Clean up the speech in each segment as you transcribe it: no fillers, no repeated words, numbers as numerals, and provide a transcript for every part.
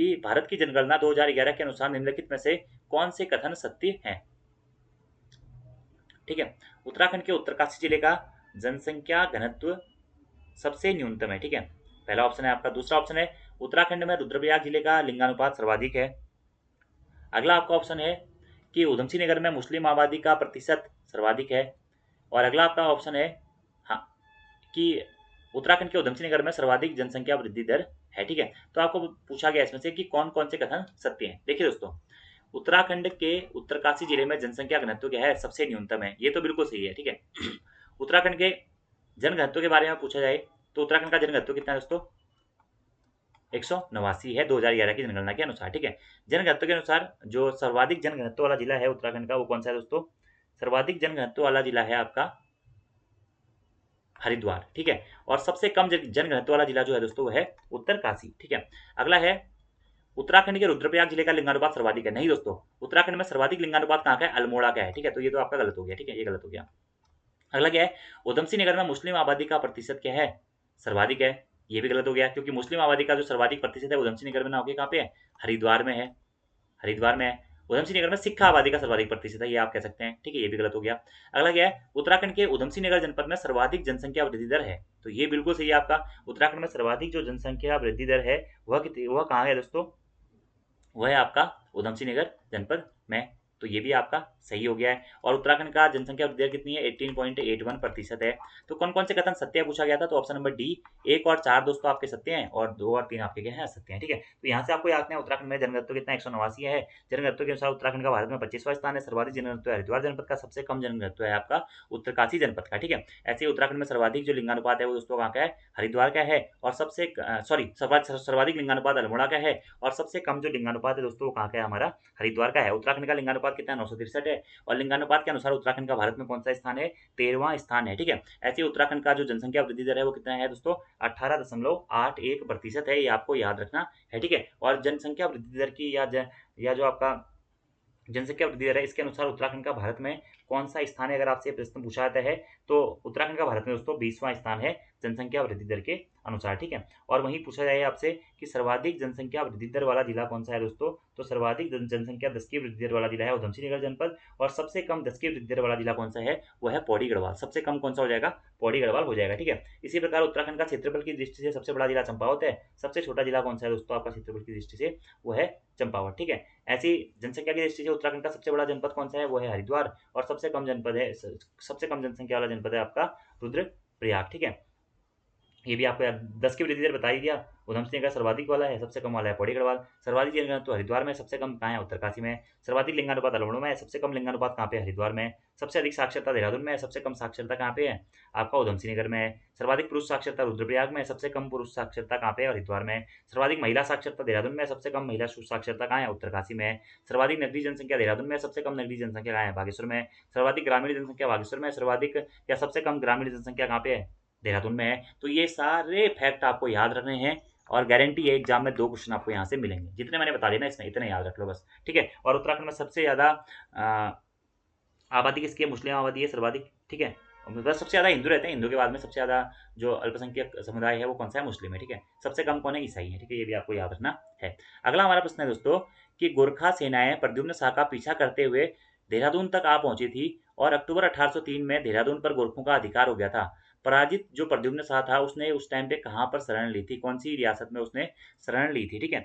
कि भारत की जनगणना 2011 के अनुसार निम्नलिखित में से कौन से कथन सत्य हैं। ठीक है, उत्तराखंड के उत्तरकाशी जिले का जनसंख्या घनत्व सबसे न्यूनतम है। ठीक है, पहला ऑप्शन है आपका। दूसरा ऑप्शन है उत्तराखंड में रुद्रप्रयाग जिले का लिंगानुपात सर्वाधिक है। अगला आपका ऑप्शन है कि उधमसिंह नगर में मुस्लिम आबादी का प्रतिशत सर्वाधिक है। और अगला आपका ऑप्शन है हाँ कि उत्तराखंड के उधमसिंह नगर में सर्वाधिक जनसंख्या वृद्धि दर है। ठीक है, तो आपको पूछा गया इसमें से कि कौन कौन से कथन सत्य हैं। देखिए दोस्तों, उत्तराखंड के उत्तरकाशी जिले में जनसंख्या घनत्व क्या है, सबसे न्यूनतम है, ये तो बिल्कुल सही है। ठीक है, उत्तराखंड के जनघनत्व के बारे में पूछा जाए तो उत्तराखंड का जनघनत्व कितना है दोस्तों, 189 है 2011 की जनगणना के अनुसार। ठीक है, जनघनत्व के अनुसार जो सर्वाधिक जनघनत्व वाला जिला है उत्तराखंड का, वो कौन सा है दोस्तों, सर्वाधिक जनघनत्व वाला जिला है आपका हरिद्वार। ठीक है, और सबसे कम जनघनत्व वाला जिला जो है दोस्तों वो है उत्तरकाशी। ठीक है, अगला है उत्तराखंड के रुद्रप्रयाग जिले का लिंगानुपात सर्वाधिक है। नहीं दोस्तों, उत्तराखंड में सर्वाधिक लिंगानुपात कहाँ का है, अल्मोड़ा का है। ठीक है, तो ये तो आपका गलत हो गया। ठीक है, ये गलत हो गया। अगला क्या है, उधमसिंह नगर में मुस्लिम आबादी का प्रतिशत क्या है, सर्वाधिक है, ये भी गलत हो गया, क्योंकि मुस्लिम आबादी का जो सर्वाधिक प्रतिशत है उधमसिंह नगर में ना होकर कहाँ पे है, हरिद्वार में है। हरिद्वार में है। उधमसिंह नगर में सिख आबादी का सर्वाधिक प्रतिशत है, ये आप कह सकते हैं। ठीक है, ये भी गलत हो गया। अगला क्या है, उत्तराखंड के उधमसिंह नगर जनपद में सर्वाधिक जनसंख्या वृद्धि दर है, तो ये बिल्कुल सही है आपका। उत्तराखंड में सर्वाधिक जो जनसंख्या वृद्धि दर है वह कहाँ है दोस्तों, वह है आपका उधमसिंह नगर जनपद में, तो ये भी आपका सही हो गया है। और उत्तराखंड का जनसंख्या वृद्धि दर कितनी है, 18.81% है। तो कौन कौन से कथन सत्य पूछा गया था, तो ऑप्शन नंबर डी 1 और 4 दोस्तों आपके सत्य हैं, और 2 और 3 आपके क्या हैं, असत्य हैं। ठीक है, तो यहाँ से आपको याद है उत्तराखंड में जनघनत्व कितना 189 है। जनघनत्व के अनुसार उत्तराखंड का भारत में 25वां स्थान है। सर्वाधिक जनघनत्व हरिद्वार जनपद का, सबसे कम जनघनत्व है आपका उत्तरकाशी जनपद का। ठीक है, ऐसे ही उत्तराखंड में सर्वाधिक जो लिंगानुपात है वो दोस्तों कहाँ का है, हरिद्वार का है। और सबसे सॉरी सर्वाधिक लिंगानुपात अल्मोड़ा का है, और सबसे कम जो लिंगानुपात है दोस्तों वो कहाँ का है, हमारा हरिद्वार का है। उत्तराखंड का लिंगानुपात कितना है, 963 है। और लिंगानुपात के अनुसार उत्तराखंड का भारत में कौन सा स्थान है, 13वां स्थान है। ठीक है, ऐसे ही उत्तराखंड का जो जनसंख्या वृद्धि दर है वो कितना है दोस्तों, 18.81% है, ये आपको याद रखना है। ठीक है, और जनसंख्या वृद्धि दर की या जो आपका जनसंख्या वृद्धि दर है इसके अनुसार उत्तराखंड का भारत में कौन सा स्थान है, अगर आपसे प्रश्न पूछा जाता है तो उत्तराखंड का भारत में दोस्तों 20वां स्थान है जनसंख्या वृद्धि दर के अनुसार। ठीक है, और वहीं पूछा जाए आपसे कि सर्वाधिक जनसंख्या वृद्धि दर वाला जिला कौन सा है दोस्तों, तो सर्वाधिक जनसंख्या 10 की वृद्धि दर वाला जिला है उधमसिंह नगर जनपद, और सबसे कम 10 की वृद्धि दर वाला जिला कौन सा है, वो है पौड़ी गढ़वाल। सबसे कम कौन सा हो जाएगा, पौड़ी गढ़वाल हो जाएगा। ठीक है, इसी प्रकार उत्तराखंड का क्षेत्रफल की दृष्टि से सबसे बड़ा जिला चंपावत है। सबसे छोटा जिला कौन सा है दोस्तों आपका क्षेत्रफल की दृष्टि से, वो है चंपावत। ठीक है, ऐसी जनसंख्या की दृष्टि से उत्तराखंड का सबसे बड़ा जनपद कौन सा है, वो है हरिद्वार, और सबसे कम जनपद है सबसे कम जनसंख्या वाला जनपद है आपका रुद्रप्रयाग। ठीक है, ये भी आपको 10 की वृद्धि दर बता ही दिया। उधमसिंह नगर सर्वाधिक वाला है, सबसे कम वाला है पौड़ी गढ़वाल। सर्वाधिक लिंगानुपात तो हरिद्वार में, सबसे कम कहाँ है, उत्तरकाशी में। सर्वाधिक लिंगानुपात अल्मोड़ा में है, सबसे कम लिंगानुपात कहाँ पे, हरिद्वार में। सबसे अधिक साक्षरता देहरादून में है, सबसे कम साक्षरता कहाँ पे है, आपका उधमसिंह नगर में है। सर्वाधिक पुरुष साक्षरता रुद्रप्रयाग में, सबसे कम पुरुष साक्षरता कहाँ पे है, हरिद्वार में। सर्वाधिक महिला साक्षरता देहरादून में, सबसे कम महिला साक्षरता कहाँ है, उत्तरकाशी में। सर्वाधिक नगरीय जनसंख्या देहरादून में, सबसे कम नगरीय जनसंख्या कहाँ है, बागेश्वर में। सर्वाधिक ग्रामीण जनसंख्या बागेश्वर में, सर्वाधिक या सबसे कम ग्रामीण जनसंख्या कहाँ पे है, देहरादून में है। तो ये सारे फैक्ट आपको याद रखने हैं, और गारंटी है एग्जाम में 2 क्वेश्चन आपको यहाँ से मिलेंगे, जितने मैंने बता दिए ना इसमें इतने याद रख लो बस। ठीक है, और उत्तराखंड में सबसे ज़्यादा आबादी किसकी है, मुस्लिम आबादी है सर्वाधिक। ठीक है, बस सबसे ज़्यादा हिंदू रहते हैं, हिंदू के बाद में सबसे ज़्यादा जो अल्पसंख्यक समुदाय है वो कौन सा है, मुस्लिम है। ठीक है, सबसे कम कौन है, ईसाई है। ठीक है, ये भी आपको याद रखना है। अगला हमारा प्रश्न है दोस्तों कि गोरखा सेनाएं प्रद्युम्न शाह का पीछा करते हुए देहरादून तक आ पहुंची थी, और अक्टूबर 1803 में देहरादून पर गोरखों का अधिकार हो गया था। पराजित जो प्रद्युम्न शाह था उसने उस टाइम पे कहाँ पर शरण ली थी, कौन सी रियासत में उसने शरण ली थी। ठीक है,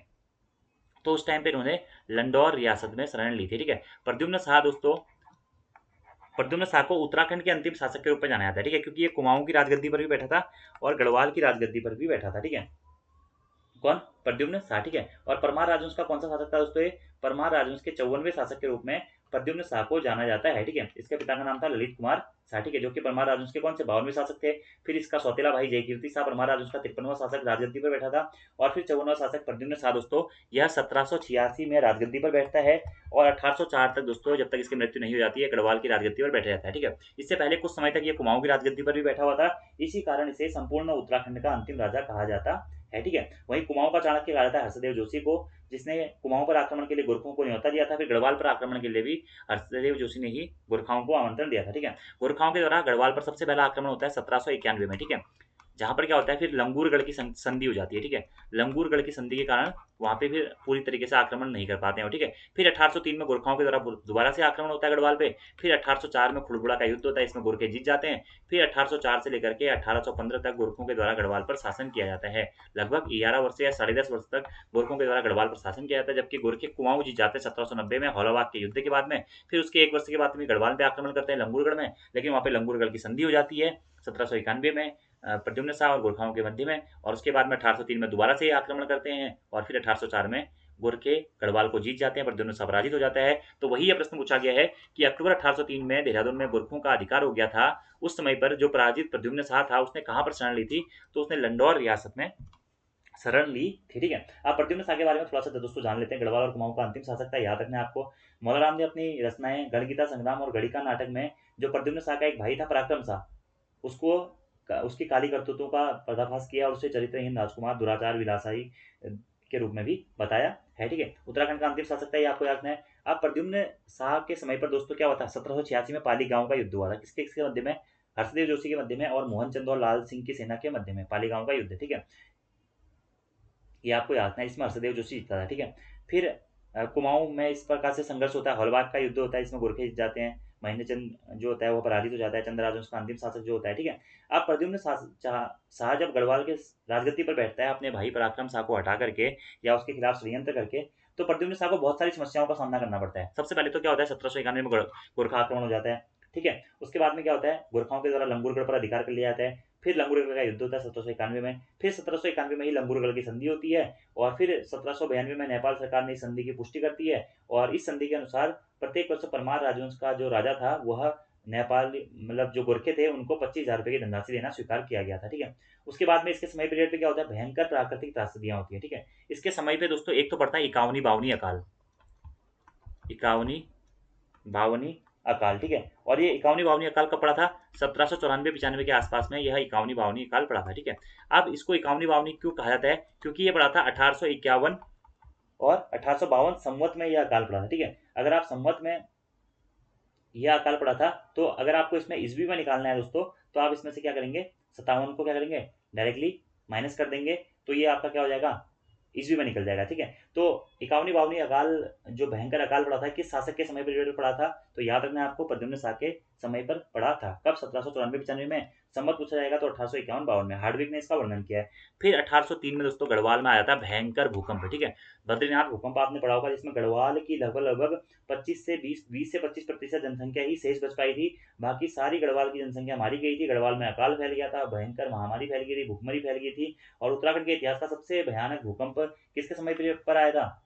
तो उस टाइम पे उन्होंने लंडौर रियासत में शरण ली थी। ठीक है, प्रद्युम्न शाह दोस्तों, प्रद्युम्न शाह को उत्तराखंड के अंतिम शासक के रूप में जाना जाता है। ठीक है, क्योंकि ये कुमाऊं की राजगद्दी पर भी बैठा था और गढ़वाल की राजगद्दी पर भी बैठा था। ठीक है, कौन, प्रद्युम्न शाह। ठीक है, और परमार राजवंश का कौन सा शासक था दोस्तों, ये परमार राजवंश के 54वें शासक के रूप में प्रद्युम्न शाह को जाना जाता है। ठीक है, इसके पिता का नाम था ललित कुमार शाह। ठीक है, जो कि परमार राजवंश के कौन से 52वें शासक थे। फिर इसका सौतेला भाई जयकीर्ति शाह परमार राजवंश का 53वां शासक राजगद्दी पर बैठा था, और फिर 54वां शासक प्रद्युम्न शाह दोस्तों, यह 1786 में राजगद्दी पर बैठता है, और 1804 तक दोस्तों, जब तक इसकी मृत्यु नहीं हो जाती है, गढ़वाल की राजगद्दी पर बैठा रहता है। ठीक है, इससे पहले कुछ समय तक ये कुमाऊं की राजगद्दी पर भी बैठा हुआ था। इसी कारण इसे संपूर्ण उत्तराखंड का अंतिम राजा कहा जाता है। ठीक है, वहीं कुमाऊं का चाणक्य कहा जाता है हर्षदेव जोशी को, जिसने कुमाऊं पर आक्रमण के लिए गोरखों को न्योता दिया था। फिर गढ़वाल पर आक्रमण के लिए भी हर्षदेव जोशी ने ही गोरखाओं को आमंत्रण दिया था। ठीक है, गोरखाओं के द्वारा गढ़वाल पर सबसे पहला आक्रमण होता है 1791 में। ठीक है, जहाँ पर क्या होता है फिर लंगूरगढ़ की संधि हो जाती है, ठीक है। लंगूरगढ़ की संधि के कारण वहाँ पे फिर पूरी तरीके से आक्रमण नहीं कर पाते हैं, ठीक है। फिर 1803 में गोरखाओं के द्वारा दोबारा से आक्रमण होता है गढ़वाल पे। फिर 1804 में खुड़बुड़ा का युद्ध होता है, इसमें गोरखे जीत जाते हैं। फिर 1804 से लेकर के 1815 तक गोरखों के द्वारा गढ़वाल पर शासन किया जाता है। लगभग 11 वर्ष या 10.5 वर्ष तक गोरखों के द्वारा गढ़वाल पर शासन किया जाता है, जबकि गोरखे कुमाऊं जीत जाते हैं 1790 में होलावाग के युद्ध के बाद में। फिर उसके 1 वर्ष के बाद में गढ़वाल पे आक्रमण करते हैं लंगूरगढ़ में, लेकिन वहाँ पे लंगूरगढ़ की संधि हो जाती है 1791 में प्रद्युम्न शाह और गोरखाओं के मध्य में। और उसके बाद में 1803 में दोबारा से आक्रमण करते हैं और फिर 1804 में गोरखे गढ़वाल को जीत जाते हैं, प्रद्युम्न शाह पराजित हो जाता है। तो वही यह प्रश्न पूछा गया है कि अक्टूबर 1803 में देहरादून में गोरखों का अधिकार हो गया था, उस समय पर जो पराजित प्रद्युम्न शाह था उसने कहाँ पर शरण ली थी, तो उसने लंडौर रियासत में शरण ली थी, ठीक है। आप प्रद्युम्न शाह के बारे में थोड़ा सा दोस्तों जान लेते हैं। गढ़वाल और कुमाऊं का अंतिम शासक था, याद रखना है आपको। मौलाराम ने अपनी रचनाएं गणगीता संग्राम और गढ़िका नाटक में जो प्रद्युम्न शाह का एक भाई था पराक्रम शाह, उसको उसकी काली करतूतों का पर्दाफाश किया और उसे चरित्रहीन राजकुमार दुराचार विलासाई के रूप में भी बताया है, ठीक है। उत्तराखंड का अंतिम शासक था, ये आपको याद रखना है। अब प्रद्युम्न शाह के समय पर दोस्तों क्या हुआ था, 1786 में पाली गांव का युद्ध हुआ था। किसके किसके मध्य में, हर्षदेव जोशी के मध्य में और मोहनचंद और लाल सिंह की सेना के मध्य में पाली गांव का युद्ध, ठीक है। ये आपको याद रखना है, इसमें हर्षदेव जोशी जीता था, ठीक है। फिर कुमाऊं में इस प्रकार से संघर्ष होता है, होलवाग का युद्ध होता है, इसमें गोरखे जीत जाते हैं। महेंद्र चंद जो होता है वो पराजित हो जाता है, चंद्रराज उसका अंतिम शासक जो होता है, ठीक है। अब प्रद्युम्न शाह जब गढ़वाल के राजगद्दी पर बैठता है अपने भाई पराक्रम शाह को हटा करके या उसके खिलाफ षड्यंत्र करके, तो प्रद्युम्न शाह को बहुत सारी समस्याओं का सामना करना पड़ता है। सबसे पहले तो क्या होता है, 1791 में गोरखा आक्रमण हो जाता है, ठीक है। उसके बाद में क्या होता है, गोरखाओं के द्वारा लंगूरगढ़ पर अधिकार कर लिया जाता है। फिर लंगूरगढ़ का युद्ध होता है 1791 में। फिर 1791 में ही लंगूरगढ़ की संधि होती है और फिर 1792 में नेपाल सरकार ने इस संधि की पुष्टि करती है। और इस संधि के अनुसार प्रत्येक वर्ष परमार राजवंश का जो राजा था वह नेपाल मतलब जो गोरखे थे उनको 25,000 रुपए की धनराशि देना स्वीकार किया गया था, ठीक है। उसके बाद में इसके समय पीरियड पे क्या होता है, भयंकर प्राकृतिक त्रासदियां होती है, ठीक है। इसके समय पे दोस्तों एक तो पड़ता है इक्यावनी बावनी अकाल, इक्यावनी बावनी अकाल, ठीक है। और ये इक्यावनी बावनी अकाल कब पड़ा था, 1794-95 के आसपास में यह इक्यावनी बावनी अकाल पड़ा था, ठीक है। अब इसको इक्यावनी बावनी क्यों कहा जाता है, क्योंकि ये पड़ा था 1851 और 1852 संवत में यह अकाल पड़ा था, ठीक है। अगर आप संवत में यह अकाल पड़ा था तो अगर आपको इसमें ईस्वी में निकालना है दोस्तों, तो आप इसमें से क्या करेंगे, 57 को क्या करेंगे डायरेक्टली माइनस कर देंगे, तो ये आपका क्या हो जाएगा, ईस्वी में निकल जाएगा, ठीक है। तो इक्यावनी बावनी अकाल जो भयंकर अकाल पड़ा था किस शासक के समय पीरियड पर पड़ा था, तो याद रखना है आपको प्रद्युम्न शाह के समय पर पड़ा था। कब, 1794-95 में। संवत पूछा जाएगा तो 1851-52 में। हार्डविक ने इसका वर्णन किया है। फिर 1803 में दोस्तों गढ़वाल में आया था भयंकर भूकंप, ठीक है। बद्रीनाथ भूकंप आपने पढ़ा होगा, जिसमें गढ़वाल की लगभग लगभग 20 से 25% जनसंख्या ही शेष बच पाई थी। बाकी सारी गढ़वाल की जनसंख्या मारी गई थी। गढ़वाल में अकाल फैल गया था, भयंकर महामारी फैल गई थी, भूखमरी फैल गई थी। और उत्तराखंड के इतिहास का सबसे भयानक भूकंप किसके समय पर आया था,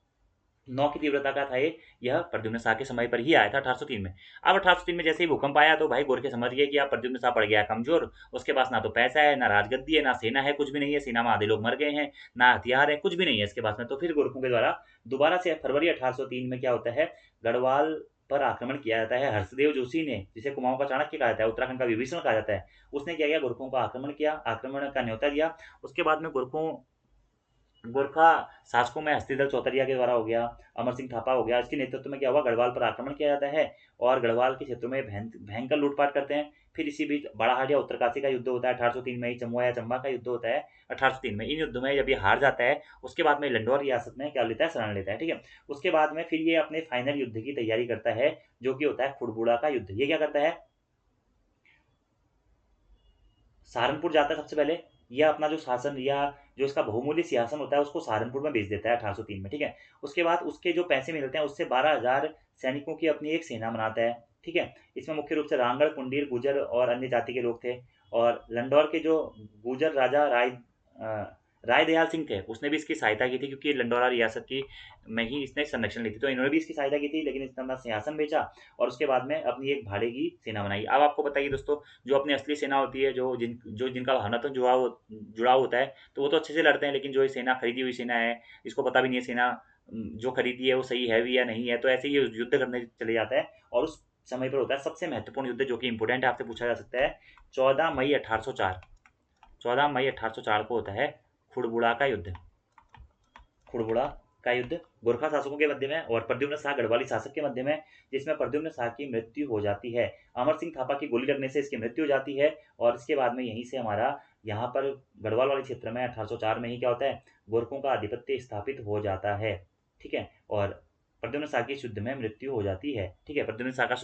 9 की तीव्रता का था ये, यह प्रद्युम्न शाह के समय पर ही आया था 1803 में। अब 1803 में जैसे ही भूकंप आया तो भाई गोरखे समझ गए कि अब प्रद्युम्न शाह पड़ गया कमजोर, उसके पास ना तो पैसा है, ना राजगद्दी है, ना सेना है, कुछ भी नहीं है, सेना में आधे लोग मर गए हैं, ना हथियार है, कुछ भी नहीं है इसके पास में। तो फिर गोरखों के द्वारा दोबारा से फरवरी 1803 में क्या होता है, गढ़वाल पर आक्रमण किया जाता है। हर्षदेव जोशी ने, जिसे कुमाऊं का चाणक्य कहा जाता है, उत्तराखंड का विभीषण कहा जाता है, उसने क्या किया, गोरखों का आक्रमण किया, आक्रमण का न्योता दिया। उसके बाद में गोरखा शासकों में हस्तिदल चौतरिया के द्वारा हो गया, अमर सिंह थापा हो गया, इसके नेतृत्व में क्या हुआ, गढ़वाल पर आक्रमण किया जाता है और गढ़वाल के क्षेत्रों में भयंकर लूटपाट करते हैं। फिर इसी बीच बड़ाहाट या उत्तरकाशी का युद्ध होता है 1803 में ही, चमुआ या चंबा का युद्ध होता है 1803 में। इन युद्ध में जब ये हार जाता है उसके बाद में लंडौर रियासत में क्या लेता है, शरण लेता है, ठीक है। उसके बाद में फिर ये अपने फाइनल युद्ध की तैयारी करता है जो कि होता है खुड़बुड़ा का युद्ध। ये क्या करता है, सहारनपुर जाता है सबसे पहले, यह अपना जो शासन या जो इसका बहुमूल्य सिंहासन होता है उसको सहारनपुर में भेज देता है 1803 में, ठीक है। उसके बाद उसके जो पैसे मिलते हैं उससे 12,000 सैनिकों की अपनी एक सेना बनाता है, ठीक है। इसमें मुख्य रूप से रांगड़, कुंडीर, गुजर और अन्य जाति के लोग थे। और लंडौर के जो गुजर राजा राय दयाल सिंह थे उसने भी इसकी सहायता की थी, क्योंकि लंडौरा रियासत की में ही इसने संरक्षण ली थी, तो इन्होंने भी इसकी सहायता की थी, लेकिन इसने अपना सिंहासन बेचा और उसके बाद में अपनी एक भाड़े की सेना बनाई। अब आपको बताइए दोस्तों, जो अपनी असली सेना होती है, जिनका भावनात्मक जुड़ाव होता है, तो वो तो अच्छे से लड़ते हैं, लेकिन जो ये सेना खरीदी हुई सेना है, इसको पता भी नहीं है सेना जो खरीदी है वो सही है भी या नहीं है, तो ऐसे ही युद्ध करने चले जाता है। और उस समय पर होता है सबसे महत्वपूर्ण युद्ध जो कि इंपोर्टेंट है, आपसे पूछा जा सकता है, 14 मई 1804, 14 मई 1804 को होता है खुड़बुड़ा का युद्ध। खुड़बुड़ा का युद्ध गोरखा शासकों के मध्य में और प्रद्युम्न शाह गढ़वाली शासक के मध्य में, जिसमें प्रद्युम्न शाह की मृत्यु हो जाती है। अमर सिंह थापा की गोली लगने से इसकी मृत्यु हो जाती है और इसके बाद में यहीं से हमारा यहाँ पर गढ़वाल वाले क्षेत्र में 1804 में ही क्या होता है, गोरखों का आधिपत्य स्थापित हो जाता है। ठीक है, और प्रद्युम्न शाह की इस युद्ध में मृत्यु हो जाती है। ठीक है, प्रद्युम्न शाह का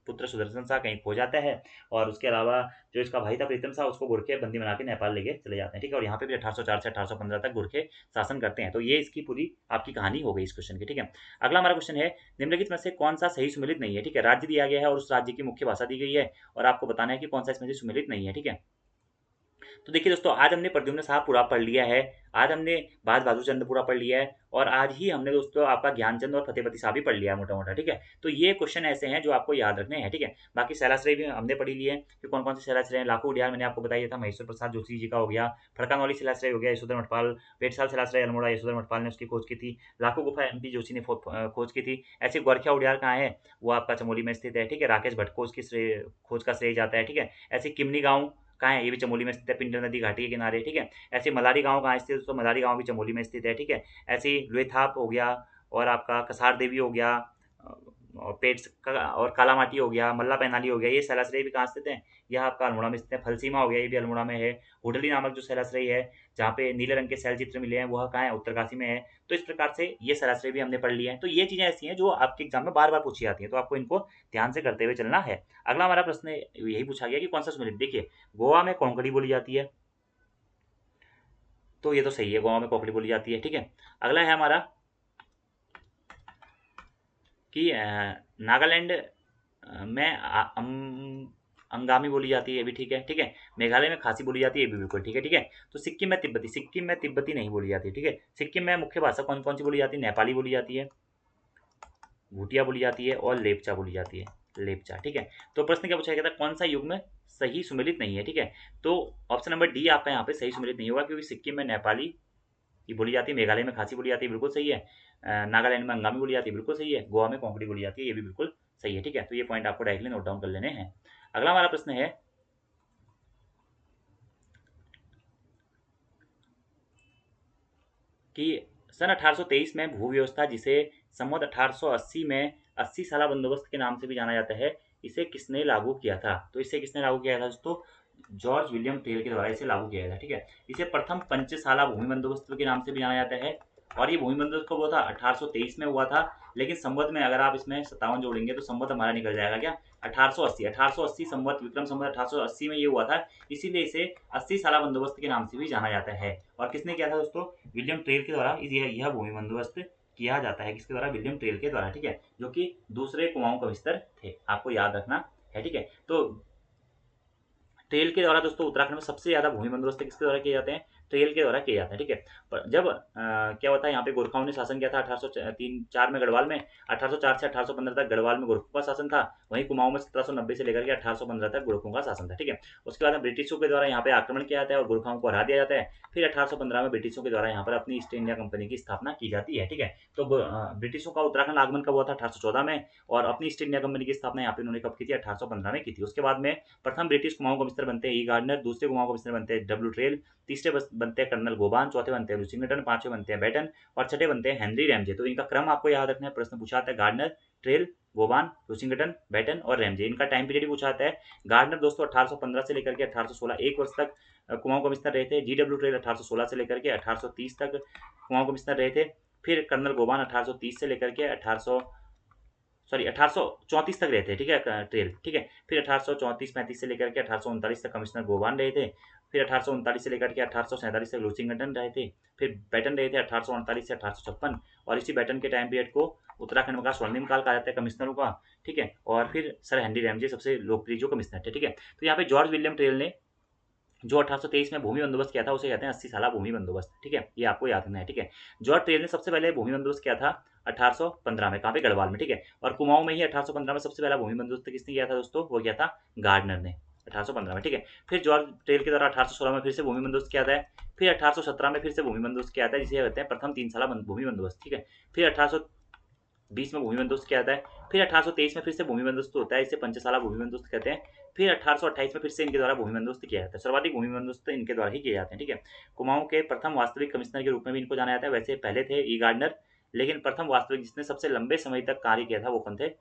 पुत्र सुदर्शन शाह कहीं खो जाता है, और उसके अलावा जो इसका भाई था प्रीतम शाह, उसको गोरखे बंदी बना के नेपाल लेके चले जाते हैं। ठीक है, और यहाँ पे भी 1804 से 1815 तक गोरखे शासन करते हैं। तो ये इसकी पूरी आपकी कहानी हो गई इस क्वेश्चन की। ठीक है, अगला हमारा क्वेश्चन है, निम्नलिखित में से कौन सा सही सुमेलित नहीं है। ठीक है, राज्य दिया गया है और उस राज्य की मुख्य भाषा दी गई है, और आपको बताना है कि कौन सा इसमें से सुमेलित नहीं है। ठीक है, तो देखिए दोस्तों, आज हमने प्रद्युम्न शाह पूरा पढ़ लिया है, आज हमने बाज बहादुर चंद पूरा पढ़ लिया है, और आज ही हमने दोस्तों आपका ज्ञानचंद और फतेहपति शाह भी पढ़ लिया है मोटा मोटा। ठीक है, तो ये क्वेश्चन ऐसे हैं जो आपको याद रखने हैं। ठीक है, बाकी शैलाश्रय भी हमने पढ़ी लिए हैं कि कौन कौन से शैलाश्रय हैं। लाखों उडियार मैंने आपको बताया था, महेश्वर प्रसाद जोशी जी का हो गया। फड़कानवाली शैलाश्रय हो गया, यशोधर मठपाल। पेटसाल शैलाश्रय अल्मोड़ा, यशोधर मठपाल ने उसकी खोज की थी। लाखों गुफा MP जोशी ने खोज की थी। ऐसे गोरखिया उडियार कहाँ है, वो आपका चमोली में स्थित है। ठीक है, राकेश भट्ट को उसकी खोज का श्रेय जाता है। ठीक है, ऐसे किमनी गाँव कहाँ है, ये भी चमोली में स्थित है, पिंडर नदी घाटी के किनारे। ठीक है, ऐसे मलारी गाँव कहाँ स्थित है, तो मलारी गाँव भी चमोली में स्थित है। ठीक है, ऐसे ही लुएथाप हो गया, और आपका कसार देवी हो गया, और पेट्स का और काला माटी हो गया, मल्ला पैनाली हो गया, ये शैलाश्रय भी कहाँ स्थित है, यह आपका अल्मोड़ा में स्थित है। फलसीमा हो गया, ये भी अल्मोड़ा में है। हुडली नामक जो शैलाश्रय है, जहाँ पे नीले रंग के शैल चित्र मिले हैं, वह कहाँ है, उत्तरकाशी में है। तो इस प्रकार से ये शैलाश्रय भी हमने पढ़ लिया है। तो ये चीज़ें ऐसी हैं जो आपके एग्जाम में बार बार पूछी जाती हैं, तो आपको इनको ध्यान से करते हुए चलना है। अगला हमारा प्रश्न यही पूछा गया कि कौन सा सुमेलित। देखिए, गोवा में कोंकणी बोली जाती है, तो ये तो सही है, गोवा में कोंकणी बोली जाती है। ठीक है, अगला है हमारा कि नागालैंड में अंगामी बोली जाती है, ये भी ठीक है। ठीक है, मेघालय में खासी बोली जाती है, ये भी बिल्कुल ठीक है। ठीक है, तो सिक्किम में तिब्बती नहीं बोली जाती। ठीक है, सिक्किम में मुख्य भाषा कौन कौन सी बोली जाती है, नेपाली बोली जाती है, भूटिया बोली जाती है, और लेपचा बोली जाती है, लेपचा। ठीक है, तो प्रश्न क्या पूछा गया था, कौन सा युग में सही सुमेलित नहीं है। ठीक है, तो ऑप्शन नंबर डी आपका यहाँ पे सही सुमेलित नहीं होगा, क्योंकि सिक्किम में नेपाली ये बोली जाती है, मेघालय में खासी बोली जाती है, बिल्कुल सही है। नागालैंड में अंगामी बोली जाती है, बिल्कुल सही है। गोवा में कोंकणी बोली जाती है, ये भी बिल्कुल सही है। ठीक है, तो ये पॉइंट आपको डायरेक्टली नोट डाउन कर लेने हैं। अगला हमारा प्रश्न है कि सन 1823 में भू व्यवस्था, जिसे संवत 1880 में 80 साला बंदोबस्त के नाम से भी जाना जाता है, इसे किसने लागू किया था। तो इसे किसने लागू किया था दोस्तों, जॉर्ज विलियम टेल के द्वारा इसे लागू किया गया था। ठीक है, इसे प्रथम पंचशाला भूमि बंदोबस्त के नाम से भी जाना जाता है, और ये भूमि बंदोबस्त कब हुआ था, 1823 में हुआ था। लेकिन संवत में अगर आप इसमें 57 जोड़ेंगे तो संवत हमारा निकल जाएगा क्या, 1880 संवत, विक्रम संवत 1880 में ये हुआ था, इसीलिए इसे 80 साला बंदोबस्त के नाम से भी जाना जाता है। और किसने किया था दोस्तों, विलियम ट्रेल के द्वारा यह भूमि बंदोबस्त किया जाता है। किसके द्वारा, विलियम ट्रेल के द्वारा। ठीक है, जो कि दूसरे कुमाऊं कविस्तर थे, आपको याद रखना है। ठीक है, तो ट्रेल के द्वारा दोस्तों उत्तराखंड में सबसे ज्यादा भूमि बंदोबस्त किसके द्वारा किए जाते हैं, ट्रेल के द्वारा किए जाते हैं। ठीक है, पर जब क्या होता है, यहाँ पे गोरखाओं ने शासन किया था 1804 में गढ़वाल में, 1804 से 1815 तक गढ़वाल में गोरखों का शासन था। वहीं कुमाऊं में 1790 से लेकर के 1815 तक गोरखों का शासन था। ठीक है, उसके बाद में ब्रिटिशों के द्वारा यहाँ पे आक्रमण किया जाता है और गोरखाओं को हरा दिया जाता है। फिर 1815 में ब्रिटिशों के द्वारा यहाँ पर अपनी ईस्ट इंडिया कंपनी की स्थापना की जाती है। ठीक है, तो ब्रिटिशों का उत्तराखंड आगमन कब हुआ था, 1814 में, और अपनी ईस्ट इंडिया कंपनी की स्थापना यहाँ पे उन्होंने कब की थी, 1815 में की थी। उसके बाद में प्रथम ब्रिटिश कुमाऊं कमिश्नर बनते हैं ई गार्डनर, दूसरे कुमाऊं कमिश्नर बनते हैं डब्ल्यू ट्रेल, तीसरे बनते हैं कर्नल गोबान, चौथे बनते हैं लुसिंगटन, पांचवें बनते हैं बैटन, और छठे बनते हैं हेनरी रैमजे। तो इनका क्रम आपको याद रखना है, प्रश्न पूछा आता है गार्डनर, ट्रेल, गोबान, लुसिंगटन, बैटन और रैमजे, इनका टाइम पीरियड भी पूछा आता है। गार्डनर दोस्तों 1815 से लेकर के 1816 एक वर्ष तक कुमाऊं कमिश्नर रहे थे। GW ट्रेल 1816 से लेकर के 1830 तक कुमाऊं कमिश्नर रहे थे। फिर कर्नल गोबान 1830 से लेकर के 1834 तक रहे थे। ठीक है, ट्रेल। ठीक है, फिर 1834-35 से लेकर के 1839 तक कमिश्नर गोबान रहे थे। फिर 1839 से लेकर के 1847 तक लुसिंगटन रहे थे। फिर बैटन रहे थे 1848 से 1856, और इसी बैटन के टाइम पीरियड को उत्तराखंड का स्वर्णिम काल कहा जाता है कमिश्नरों का। ठीक है, और फिर सर हेनरी रैमजे सबसे लोकप्रिय जो कमिश्नर थे। ठीक है, तो यहाँ पे जॉर्ज विलियम ट्रेल ने जो 1823 में भूमि बंदोबस्त किया था उसे कहते हैं 80 साला भूमि बंदोबस्त। ठीक है, ये आपको याद रखना है। ठीक है, जॉर्ज ट्रेल ने सबसे पहले भूमि बंदोबस्त किया था 1815 में, कहाँ पे, गढ़वाल में। ठीक है, और कुमाऊं में ही 1815 में सबसे पहला भूमि बंदोबस्त किसने किया था दोस्तों, वो किया था गार्डनर ने 1815 में। ठीक है, फिर जॉर्ज ट्रेल के द्वारा 1816 में फिर से भूमि बंदोबस्त किया था, फिर 1817 में फिर से भूमि बंदोबस्त किया था, जिसे कहते हैं प्रथम 3 साला भूमि बंदोबस्त। ठीक है, फिर 1820 में भूमि बंदोबस्त किया जाता है। फिर 1823 में फिर से भूमि बंदोबस्त होता है, इसे पंचशाला भूमि बंदोबस्त कहते हैं। फिर 1828 में फिर से इनके द्वारा भूमि बंदोबस्त किया जाता है। सर्वाधिक भूमि बंदोबस्त इनके द्वारा ही किए जाते हैं। ठीक है, कुमाऊं के प्रथम वास्तविक कमिश्नर के रूप में भी इनको जाना जाता है। वैसे पहले थे ई गार्डनर, लेकिन प्रथम वास्तविक जिसने सबसे लंबे समय तक कार्य किया था वो कौन थे,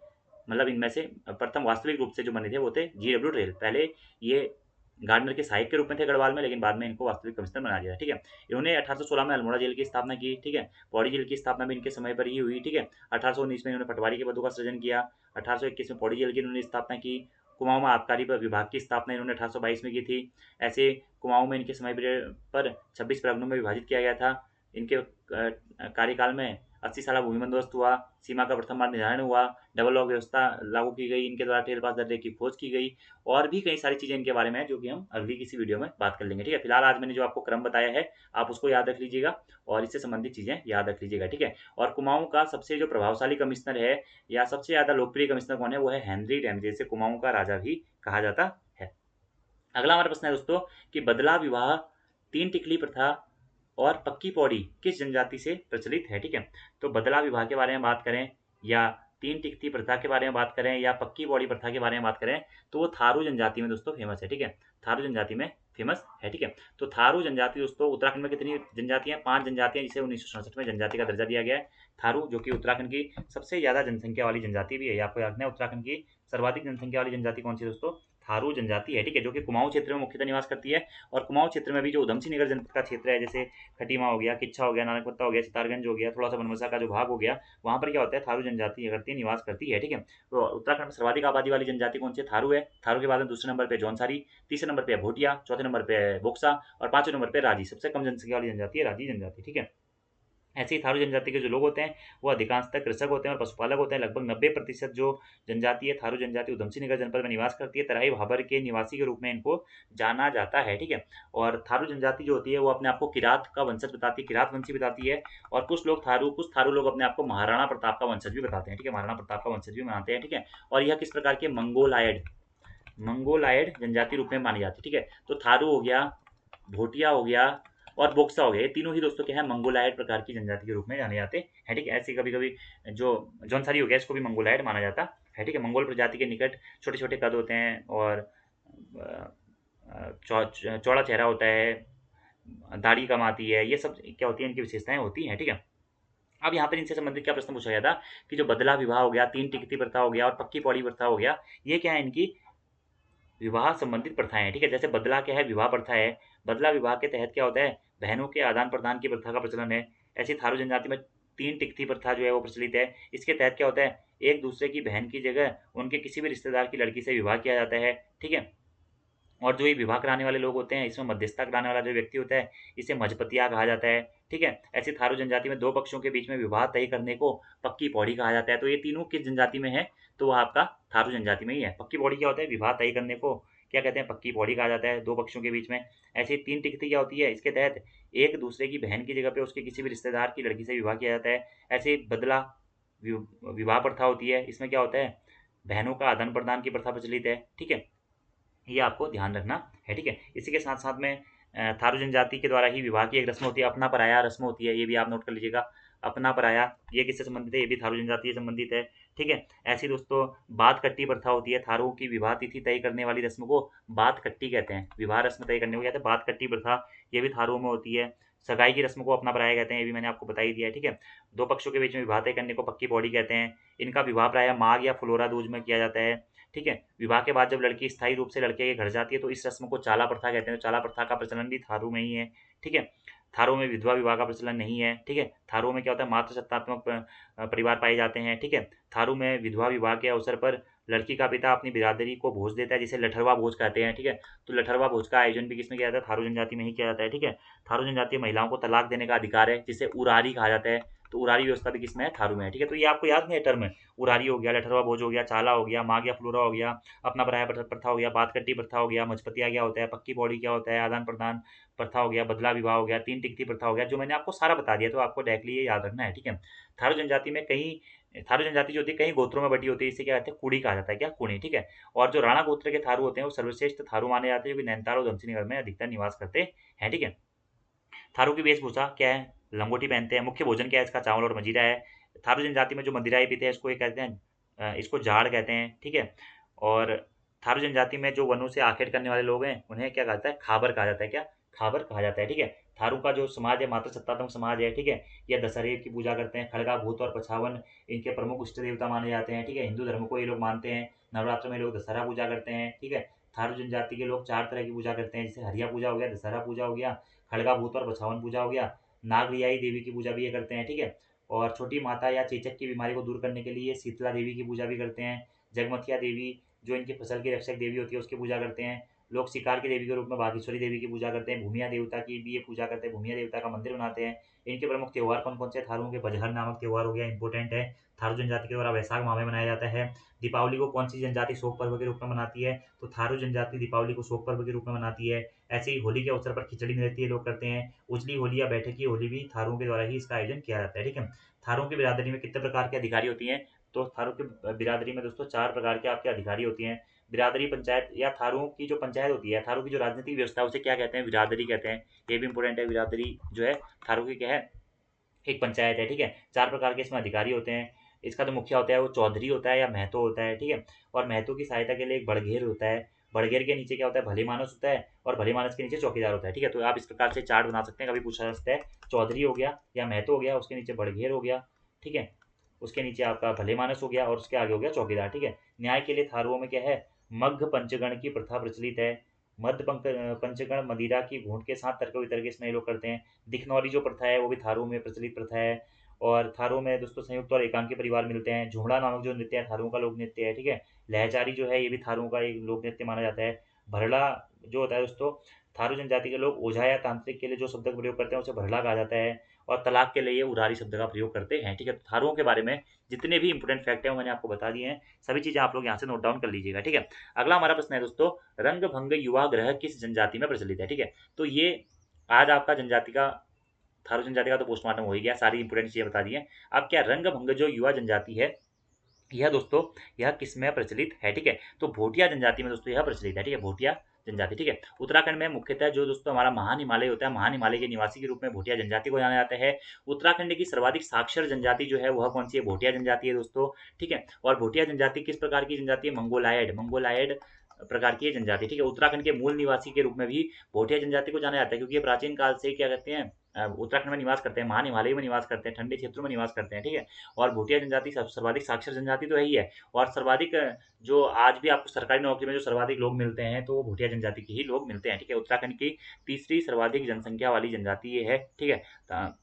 मतलब इनमें से प्रथम वास्तविक रूप से जो बने थे वो थे GW ट्रेल। पहले ये गार्डनर के सहायक के रूप में थे गढ़वाल में, लेकिन बाद में इनको वास्तविक कमिश्नर बना दिया। ठीक है, इन्होंने 1816 में अल्मोड़ा जेल की स्थापना की। ठीक है, पौड़ी जेल की स्थापना भी इनके समय पर ही हुई। ठीक है, 1819 में इन्होंने पटवारी के पदों का सृजन किया। 1821 में पौड़ी जेल की इन्होंने स्थापना की। कुमाऊं में आबकारी विभाग की स्थापना इन्होंने 1822 में की थी। ऐसे कुमाऊं में इनके समय पर 26 प्रगणों में विभाजित किया गया था। इनके कार्यकाल में 80 साल भूमि बंदोबस्त हुआ, सीमा का प्रथम बार निर्धारण हुआ, डबल लॉक व्यवस्था लागू की गई, इनके द्वारा टेल पास दर्रे की खोज की गई, और भी कई सारी चीज़ें इनके बारे में है जो कि हम अगली किसी वीडियो में बात कर लेंगे। ठीक है, फिलहाल आज मैंने जो आपको क्रम बताया है आप उसको याद रख लीजिएगा और इससे संबंधित चीज़ें याद रख लीजिएगा। ठीक है, और कुमाऊं का सबसे जो प्रभावशाली कमिश्नर है या सबसे ज़्यादा लोकप्रिय कमिश्नर कौन है, वो है हेनरी डैम, जिसे कुमाऊं का राजा भी कहा जाता है। अगला हमारा प्रश्न है दोस्तों कि बदला विवाह, तीन टिकली प्रथा और पक्की पौड़ी किस जनजाति से प्रचलित है। ठीक है, तो बदला विवाह के बारे में बात करें या तीन टिकती प्रथा के बारे में बात करें या पक्की पौड़ी प्रथा के बारे में बात करें तो वो थारू जनजाति में दोस्तों फेमस है। ठीक है, थारू जनजाति में फेमस है। ठीक है, तो थारू जनजाति दोस्तों, उत्तराखंड में कितनी जनजातियां, 5 जनजातियां, जिसे 1967 में जनजाति का दर्जा दिया गया है। थारू जो कि उत्तराखंड की सबसे ज्यादा जनसंख्या वाली जनजाति भी है। आपको याद है उत्तराखंड की सर्वाधिक जनसंख्या वाली जनजाति कौन सी दोस्तों, थारू जनजाति है। ठीक है, जो कि कुमाऊं क्षेत्र में मुख्यतः निवास करती है। और कुमाऊं क्षेत्र में भी जो उधमसिंह नगर जनपद का क्षेत्र है, जैसे खटीमा हो गया, किच्छा हो गया, नानकपत्ता हो गया, सितारगंज हो गया, थोड़ा सा बनमसा का जो भाग हो गया, वहाँ पर क्या होता है, थारू जनजाति करती है, निवास करती है। ठीक है, तो उत्तराखंड में सर्वाधिक आबादी वाली जनजाति कौन सी है, थारू है। थारू के बाद में दूसरे नंबर पे जौनसारी, तीसरे नंबर पे है भोटिया, चौथे नंबर पे है बोक्सा और पांचवें नंबर पे राजी। सबसे कम जनसंख्या वाली जनजाति है राजी जनजाति। ठीक है, ऐसे ही थारू जनजाति के जो लोग होते हैं वो अधिकांशतः कृषक होते हैं और पशुपालक होते हैं। लगभग 90% जो जनजाति है थारू जनजाति उधमसिंह नगर जनपद में निवास करती है। तराई भाबर के निवासी के रूप में इनको जाना जाता है। ठीक है, और थारू जनजाति जो होती है वो अपने आप को किरात का वंशज बताती है, किरात वंशी बताती है। और कुछ थारू लोग अपने आप को महाराणा प्रताप का वंशज भी बताते हैं। ठीक है, महाराणा प्रताप का वंशज भी मानते हैं। ठीक है, और यह किस प्रकार के मंगोलायड जनजाति रूप में मानी जाती है। ठीक है, तो थारू हो गया, भोटिया हो गया और बोक्सा हो गया, ये तीनों ही दोस्तों क्या है, मंगोलायड प्रकार की जनजाति के रूप में जाने जाते हैं। ठीक है, ऐसे कभी कभी जो जौनसारी हो गया इसको भी मंगोलायड माना जाता है। ठीक है, मंगोल प्रजाति के निकट छोटे छोटे कद होते हैं और चौड़ा चेहरा होता है, दाढ़ी कम आती है, ये सब क्या होती है, इनकी विशेषताएं होती हैं। ठीक है, अब यहाँ पर इनसे संबंधित क्या प्रश्न पूछा गया था कि जो बदला विवाह हो गया, तीन टिकती प्रथा हो गया और पक्की पौड़ी प्रथा हो गया, ये क्या है, इनकी विवाह संबंधित प्रथाएं हैं। ठीक है, जैसे बदला क्या है, विवाह प्रथा है। बदला विवाह के तहत क्या होता है, बहनों के आदान प्रदान की प्रथा का प्रचलन है। ऐसी थारू जनजाति में तीन टिकती प्रथा जो है वो प्रचलित है। इसके तहत क्या होता है, एक दूसरे की बहन की जगह उनके किसी भी रिश्तेदार की लड़की से विवाह किया जाता है। ठीक है, और जो ये विवाह कराने वाले लोग होते हैं, इसमें मध्यस्थता कराने वाला जो व्यक्ति होता है, इसे मझपतिया कहा जाता है। ठीक है, ऐसी थारू जनजाति में दो पक्षों के बीच में विवाह तय करने को पक्की पौड़ी कहा जाता है। तो ये तीनों किस जनजाति में है, तो वह आपका थारू जनजाति में ही है। पक्की पौड़ी क्या होता है, विवाह तय करने को क्या कहते हैं, पक्की पौड़ी कहा जाता है, दो पक्षों के बीच में। ऐसी तीन टिकती क्या होती है, इसके तहत एक दूसरे की बहन की जगह पे उसके किसी भी रिश्तेदार की लड़की से विवाह किया जाता है। ऐसे बदला विवाह प्रथा होती है, इसमें क्या होता है, बहनों का आदान प्रदान की प्रथा प्रचलित है। ठीक है, ये आपको ध्यान रखना है। ठीक है, इसी के साथ साथ में थारू जनजाति के द्वारा ही विवाह की एक रस्म होती है, अपना पराया रस्म होती है, ये भी आप नोट कर लीजिएगा। अपना पराया ये किससे संबंधित है, ये भी थारू जनजाति से संबंधित है। ठीक है, ऐसी दोस्तों बात कट्टी प्रथा होती है, थारू की विवाह तिथि तय करने वाली रस्म को बात कट्टी कहते हैं, विवाह रस्म तय करने को कहते हैं बात कट्टी प्रथा, ये भी थारू में होती है। सगाई की रस्म को अपना पराया कहते हैं, ये भी मैंने आपको बता ही दिया है। ठीक है, दो पक्षों के बीच में विवाह तय करने को पक्की पौड़ी कहते हैं। इनका विवाह प्राय माघ या फुलोरा दूज में किया जाता है। ठीक है, विवाह के बाद जब लड़की स्थायी रूप से लड़के के घर जाती है तो इस रस्म को चाला प्रथा कहते हैं। चाला प्रथा का प्रचलन भी थारू में ही है। ठीक है, थारू में विधवा विवाह का प्रचलन नहीं है। ठीक है, थारू में क्या होता है, मातृ सत्तात्मक परिवार पाए जाते हैं। ठीक है, थारू में विधवा विवाह के अवसर पर लड़की का पिता अपनी बिरादरी को भोज देता है, जिसे लठरवा भोज कहते हैं। ठीक है, तो लठरवा भोज का आयोजन भी किसमें किया जाता है, थारू जनजाति में ही किया जाता है। ठीक है, थारू जनजाति महिलाओं को तलाक देने का अधिकार है, जिसे उरारी कहा जाता है। तो उरारी व्यवस्था भी किसमें है, थारू में है। ठीक है, तो ये आपको याद नहीं है टर्म, उरारी हो गया, लठरवा भोज हो गया, चाला हो गया, माघ या फ्लोरा हो गया, अपना पराया प्रथा हो गया, बात कट्टी प्रथा हो गया, मझपतिया क्या होता है, पक्की पौड़ी क्या होता है, आदान प्रदान प्रथा हो गया, बदला विवाह हो गया, तीन टिकती प्रथा हो गया, जो मैंने आपको सारा बता दिया। तो आपको डायरेक्टली ये याद रखना है। ठीक है, थारू जनजाति में कई थारू जनजाति जो होती है कई गोत्रों में बटी होती है, इसे क्या कहते हैं, कुड़ी कहा जाता है, क्या कुड़ी। ठीक है, और जो राणा गोत्र के थारू होते हैं वो सर्वश्रेष्ठ थारू माने जाते हैं, जो कि नैनीताल और उधमसिंह नगर में अधिकतर निवास करते हैं। ठीक है, थारू की वेशभूषा क्या है, लंगोटी पहनते हैं। मुख्य भोजन क्या है, इसका चावल और मजीरा है। थारू जनजाति में जो मदिराई पीते हैं इसको ये कहते हैं, इसको जाड़ कहते हैं। ठीक है, और थारू जनजाति में जो वनों से आखेट करने वाले लोग हैं उन्हें क्या कहता है, खाबर कहा जाता है, क्या खाबर कहा जाता है। ठीक है, थारू का जो समाज है मातृ सत्तात्मक समाज है। ठीक है, यह दशहरे की पूजा करते हैं, खड़गा भूत और पछावन इनके प्रमुख इष्ट देवता माने जाते हैं। ठीक है, हिंदू धर्म को ये लोग मानते हैं, नवरात्र में लोग दशहरा पूजा करते हैं। ठीक है, थारू जनजाति के लोग 4 तरह की पूजा करते हैं, जैसे हरिया पूजा हो गया, दशहरा पूजा हो गया, खड़गा भूत और बछावन पूजा हो गया, नागरियाई देवी की पूजा भी ये करते हैं, ठीक है। और छोटी माता या चेचक की बीमारी को दूर करने के लिए शीतला देवी की पूजा भी करते हैं। जगमथिया देवी जो इनकी फसल की रक्षक देवी होती है उसकी पूजा करते हैं। लोग शिकार की देवी के रूप में बागेश्वरी देवी की पूजा करते हैं। भूमिया देवता की भी ये पूजा करते हैं, भूमिया देवता का मंदिर बनाते हैं। इनके प्रमुख त्योहार कौन कौन से? थारुओं के बजहर नामक त्योहार हो गया, इंपॉर्टेंट है। थारू जनजाति के द्वारा वैशाख माह में मनाया जाता है। दीपावली को कौन सी जनजाति शोक पर्व के रूप में मनाती है? तो थारू जनजाति दीपावली को शोक पर्व के रूप में मनाती है। ऐसे ही होली के अवसर पर खिचड़ी नृत्य लोग करते हैं। उजली होली या बैठकी होली भी थारुओं के द्वारा ही इसका आयोजन किया जाता है, ठीक है। थारुओं की बिरादरी में कितने प्रकार के अधिकारी होती हैं? तो थारू की बिरादरी में दोस्तों 4 प्रकार के आपके अधिकारी होती हैं। बिरादरी पंचायत या थारुओं की जो पंचायत होती है, थारू की जो राजनीतिक व्यवस्था है उसे क्या कहते हैं? बिरादरी कहते हैं। ये भी इंपॉर्टेंट है, बिरादरी जो है थारू की क्या है? एक पंचायत है, ठीक है। 4 प्रकार के इसमें अधिकारी होते हैं। इसका जो मुखिया होता है वो चौधरी होता है या महतो होता है, ठीक है। और महतो की सहायता के लिए एक बड़घेर होता है। बड़घेर के नीचे क्या होता है? भले मानस होता है और भले मानस के नीचे चौकीदार होता है, ठीक है। तो आप इस प्रकार से चार्ट बना सकते हैं, कभी पूछा जा सकता है। चौधरी हो गया या महतो हो गया, उसके नीचे बड़घेर हो गया, ठीक है। उसके नीचे आपका भले मानस हो गया और उसके आगे हो गया चौकीदार, ठीक है। न्याय के लिए थारुओं में क्या है? मग्ध पंचगण की प्रथा प्रचलित है। मध्य पंचगण मदिरा की घूंट के साथ तर्क वितर्क इसमें ये लोग करते हैं। दिखनौरी जो प्रथा है वो भी थारू में प्रचलित प्रथा है। और थारू में दोस्तों संयुक्त और एकांकी परिवार मिलते हैं। झुमड़ा नामक जो नृत्य है थारुओं का लोक नृत्य है, ठीक है। लहचारी जो है ये भी थारुओं का एक लोक नृत्य माना जाता है। भरला जो होता है दोस्तों, थारू जनजाति के लोग ओझा या तांत्रिक के लिए जो शब्द का प्रयोग करते हैं उसे भरला कहा जाता है। और तलाक के लिए ये उरारी शब्द का प्रयोग करते हैं, ठीक है। तो थारुओं के बारे में जितने भी इंपॉर्टेंट फैक्ट हैं वो मैंने आपको बता दिए हैं। सभी चीज़ें आप लोग यहाँ से नोट डाउन कर लीजिएगा, ठीक है। अगला हमारा प्रश्न है दोस्तों, रंग भंग युवा ग्रह किस जनजाति में प्रचलित है, ठीक है। तो ये आज आपका जनजाति का, थारू जनजाति का तो पोस्टमार्टम हो ही गया, सारी इंपॉर्टेंट चीज़ें बता दी हैं। अब क्या रंग भंग जो युवा जनजाति है यह दोस्तों, यह किसमें प्रचलित है, ठीक है। तो भोटिया जनजाति में दोस्तों यह प्रचलित है, ठीक है। भोटिया जनजाति, ठीक है। उत्तराखंड में मुख्यतः जो दोस्तों हमारा महान हिमालय होता है, महान हिमालय के निवासी के रूप में भोटिया जनजाति को जाना जाता है। उत्तराखंड की सर्वाधिक साक्षर जनजाति जो है वह कौन सी है? भोटिया जनजाति है दोस्तों, ठीक है। और भोटिया जनजाति किस प्रकार की जनजाति है? मंगोलायड, मंगोलायड प्रकार की जनजाति, ठीक है। उत्तराखंड के मूल निवासी के रूप में भी भोटिया जनजाति को जाना जाता है, क्योंकि ये प्राचीन काल से क्या कहते हैं, उत्तराखंड में निवास करते हैं, महान हिमालय में निवास करते हैं, ठंडे क्षेत्रों में निवास करते हैं, ठीक है। और भोटिया जनजाति सर्वाधिक साक्षर जनजाति तो है ही है। और सर्वाधिक जो आज भी आपको सरकारी नौकरी में जो सर्वाधिक लोग मिलते हैं तो वो भोटिया जनजाति के ही लोग मिलते हैं, ठीक है। उत्तराखंड की तीसरी सर्वाधिक जनसंख्या वाली जनजाति ये है, ठीक है।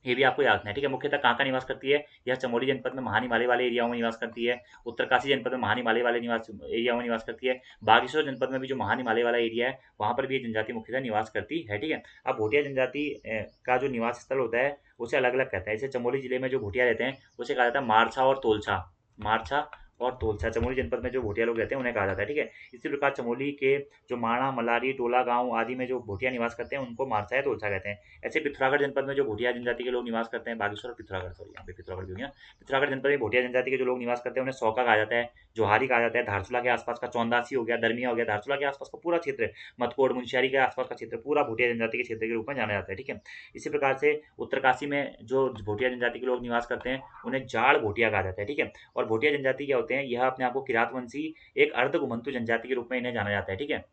ये भी आपको याद रखना है, ठीक है। मुख्यतः कहाँ का निवास करती है? यह चमोली जनपद में महान हिमालय वाले एरियाओं में निवास करती है। उत्तरकाशी जनपद में महान हिमालय वाले निवास एरियाओं में निवास करती है। बागेश्वर जनपद में भी जो महान हिमालय वाला एरिया है वहाँ पर भी ये जनजाति मुख्यतः निवास करती है, ठीक है। अब भोटिया जनजाति का जो निवास स्थल होता है उसे अलग अलग कहता है। जैसे चमोली जिले में जो भोटिया रहते हैं उसे कहा जाता है मारछा और तोलछा, मारछा और तोलछा। चमोली जनपद में जो भोटिया लोग रहते हैं उन्हें कहा जाता है, ठीक है। इसी प्रकार चमोली के जो माणा, मलारी, टोला गांव आदि में जो भोटिया निवास करते हैं उनको मारछा या तोलछा कहते हैं। ऐसे पिथौरागढ़ जनपद में जो भोटिया जनजाति के लोग निवास करते हैं, बागेश्वर और पिथौरागढ़, सॉरी यहाँ पे पिथौरागढ़ भी हो गया। पिथौरागढ़ जनपद में भोटिया जनजाति के जो लोग निवास करते हैं उन्हें सौका कहा जाता है, जोहारी कहा जाता है। धारचूला के आसपास का चौंदासी हो गया, दरमिया हो गया, धारचूला के आसपास का पूरा क्षेत्र, मतकोट, मुंशियारी के आसपास का क्षेत्र पूरा भोटिया जनजाति के क्षेत्र के रूप में जाना जाता है, ठीक है। इसी प्रकार से उत्तरकाशी में जो भोटिया जनजाति के लोग निवास करते हैं उन्हें जाड़ भोटिया कहा जाता है, ठीक है। और भोटिया जनजाति क्या होते हैं? यह अपने आप को किरातवंशी एक अर्ध घुमंतु जनजाति के रूप में इन्हें जाना जाता है, ठीक है।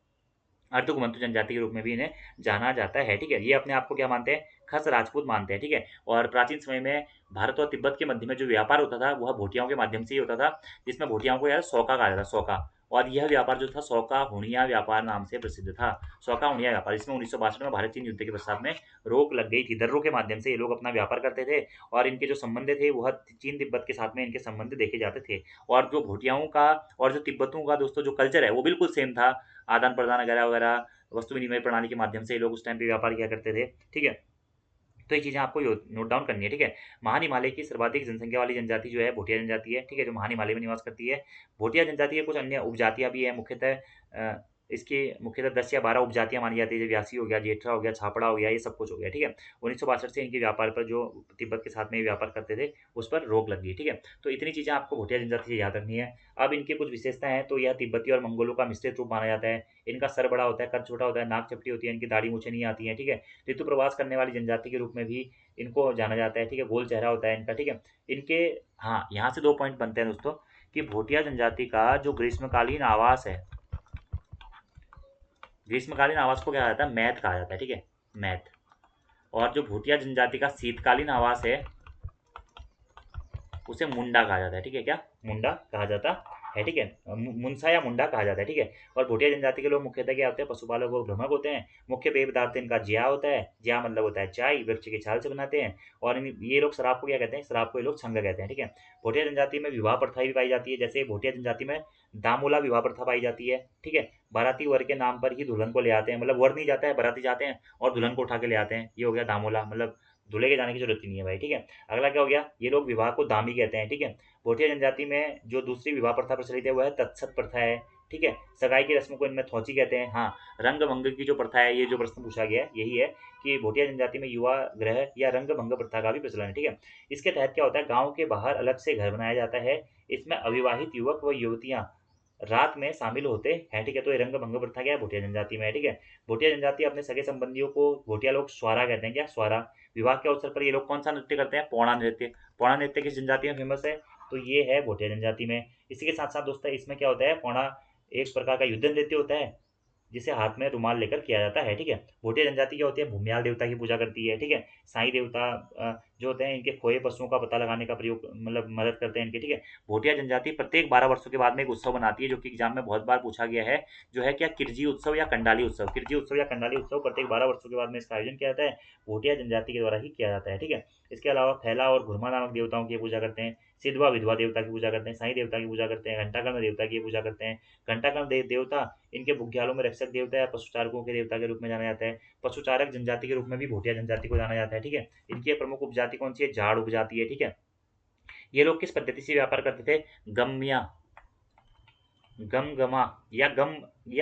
अर्ध घुमंतु जनजाति के रूप में भी इन्हें जाना जाता है, ठीक है। ये अपने आप को क्या मानते हैं? खस राजपूत मानते हैं, ठीक है। और प्राचीन समय में भारत और तिब्बत के मध्य में जो व्यापार होता था वह भोटियाओं के माध्यम से ही होता था, जिसमें भोटियाओं को यार सौका कहा जाता था, सौका। और यह व्यापार जो था सौका हुणिया व्यापार नाम से प्रसिद्ध था। सौका हुणिया व्यापार, इसमें 1962 में भारत चीन युद्ध के पश्चात में रोक लग गई थी। दर्रों के माध्यम से ये लोग अपना व्यापार करते थे और इनके जो संबंध थे वह चीन तिब्बत के साथ में इनके संबंध देखे जाते थे। और जो भोटियाओं का और जो तिब्बतों का दोस्तों जो कल्चर है वो बिल्कुल सेम था। आदान प्रदान वगैरह वगैरह, वस्तु विनिमय प्रणाली के माध्यम से ये लोग उस टाइम पे व्यापार किया करते थे, ठीक है। तो ये चीज़ें आपको नोट डाउन करनी है, ठीक है। महान हिमालय की सर्वाधिक जनसंख्या वाली जनजाति जो है भोटिया जनजाति है, ठीक है, जो महान हिमालय में निवास करती है। भोटिया जनजाति के कुछ अन्य उपजातियां भी है, मुख्यतः इसकी मुख्यतः 10 या 12 उपजातियां मानी जाती है, जैसे व्यासी हो गया, जेठरा हो गया, छापड़ा हो गया, ये सब कुछ हो गया, ठीक है। 1962 से इनके व्यापार पर जो तिब्बत के साथ में व्यापार करते थे उस पर रोक लग गई, ठीक है। तो इतनी चीज़ें आपको भोटिया जनजाति से याद रखनी है। अब इनकी कुछ विशेषताएं हैं, तो यह तिब्बती और मंगोलों का मिश्रित रूप माना जाता है। इनका सर बड़ा होता है, कद छोटा होता है, नाक चपटी होती है, इनकी दाढ़ी मूछें नहीं आती हैं, ठीक है। ऋतु प्रवास करने वाली जनजाति के रूप में भी इनको जाना जाता है, ठीक है। गोल चेहरा होता है इनका, ठीक है। इनके, हाँ, यहाँ से 2 पॉइंट बनते हैं दोस्तों कि भोटिया जनजाति का जो ग्रीष्मकालीन आवास है, ग्रीष्मकालीन आवास को क्या कहा जाता है? मैथ कहा जाता है, ठीक है, मैथ। और जो भोटिया जनजाति का शीतकालीन आवास है उसे मुंडा कहा जाता है, ठीक है। क्या? मुंडा कहा जाता है, ठीक है। मुनसा या मुंडा कहा जाता है, ठीक है। और भोटिया जनजाति के लोग मुख्यतः क्या होते हैं, पशुपालक और भ्रमक होते हैं। मुख्य पेय पदार्थ इनका जिया होता है, जिया मतलब होता है चाय, वृक्ष की छाल से बनाते हैं। और ये लोग शराब को क्या कहते हैं, शराब को ये लोग छंग कहते हैं, ठीक है। भोटिया जनजाति में विवाह प्रथा भी पाई जाती है, जैसे भोटिया जनजाति में दामोला विवाह प्रथा पाई जाती है, ठीक है। बाराती वर के नाम पर ही दुल्हन को ले आते हैं, मतलब वर नहीं जाता है, बाराती जाते हैं और दुल्हन को उठा के ले आते हैं, ये हो गया दामोला, मतलब दूल्हे के जाने की जरूरत ही नहीं है भाई, ठीक है। अगला क्या हो गया, ये लोग विवाह को दामी कहते हैं, ठीक है। भोटिया जनजाति में जो दूसरी विवाह प्रथा प्रचलित है वह है तत्सत प्रथा है, ठीक है। सगाई की रस्म को इनमें थौची कहते हैं। हाँ, रंग भंग की जो प्रथा है, ये जो प्रश्न पूछा गया है यही है कि भोटिया जनजाति में युवा ग्रह या रंग भंग प्रथा का भी प्रचलन है, ठीक है। इसके तहत क्या होता है, गाँव के बाहर अलग से घर बनाया जाता है, इसमें अविवाहित युवक व युवतियाँ रात में शामिल होते हैं, ठीक है। तो ये रंग भंग प्रथा क्या है, भोटिया जनजाति में है, ठीक है। भोटिया जनजाति अपने सगे संबंधियों को भोटिया लोग स्वारा कहते हैं, क्या स्वारा। विवाह के अवसर पर ये लोग कौन सा नृत्य करते हैं, पौड़ा नृत्य। पौड़ा नृत्य किस जनजाति में फेमस है, तो ये है भोटिया जनजाति में। इसी के साथ साथ दोस्तों इसमें क्या होता है, पौड़ा एक प्रकार का युद्ध नृत्य होता है, जिसे हाथ में रुमाल लेकर किया जाता है, ठीक है। भोटिया जनजाति क्या होती है, भूमियाल देवता की पूजा करती है, ठीक है। साईं देवता जो होते हैं इनके खोए पशुओं का पता लगाने का प्रयोग, मतलब मदद करते हैं इनके, ठीक है। भोटिया जनजाति प्रत्येक 12 वर्षों के बाद में एक उत्सव बनाती है, जो कि एग्जाम में बहुत बार पूछा गया है, जो है क्या, किरजी उत्सव या कंडाली उत्सव। किरजी उत्सव या कंडाली उत्सव प्रत्येक 12 वर्षों के बाद में इसका आयोजन किया जाता है, भोटिया जनजाति के द्वारा ही किया जाता है, ठीक है। इसके अलावा थैला और घुरमा नामक देवताओं की पूजा करते हैं, सिद्धवा विधवा देवता की पूजा करते हैं, साईं देवता की पूजा करते हैं, घंटाकर्ण देवता की पूजा करते हैं। घंटाकर्ण देवता इनके बुग्यालों में रक्षक देवता या पशुचारकों के देवता के रूप में जाना जाता है। पशुचारक जनजाति के रूप में भी भोटिया जनजाति को जाना जाता है, ठीक है। इनकी प्रमुख उपजाति कौन सी है, जाड़ उपजाति है, ठीक है। ये लोग किस पद्धति से व्यापार करते थे, गम्या गमगमा या